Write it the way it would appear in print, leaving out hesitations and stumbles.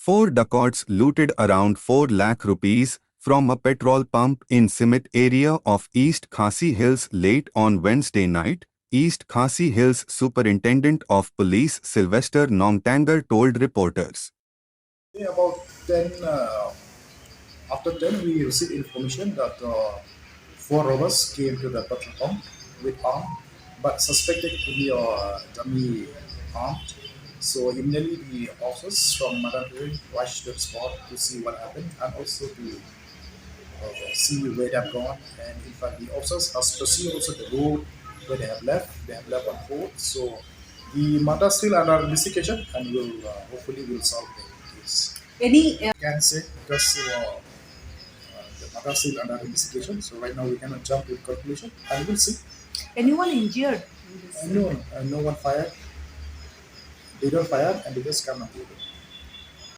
Four dacoits looted around 4 lakh rupees from a petrol pump in Smit area of East Khasi Hills late on Wednesday night, East Khasi Hills Superintendent of Police Sylvester Nongtanger told reporters. About 10, after 10, we received information that four robbers came to the petrol pump with armed, but suspected to be dummy armed. So immediately the officers from Nongtanger rushed to the spot to see what happened and also to see where they have gone. And in fact, the officers has pursued also the road where they have left. They have left on foot. So the matter still under investigation and will hopefully will solve the case. Any can say because the matter still under investigation. So right now we cannot jump to conclusion and we'll see. Anyone injured in this? No, no one fired. They don't fire and they just come and do it.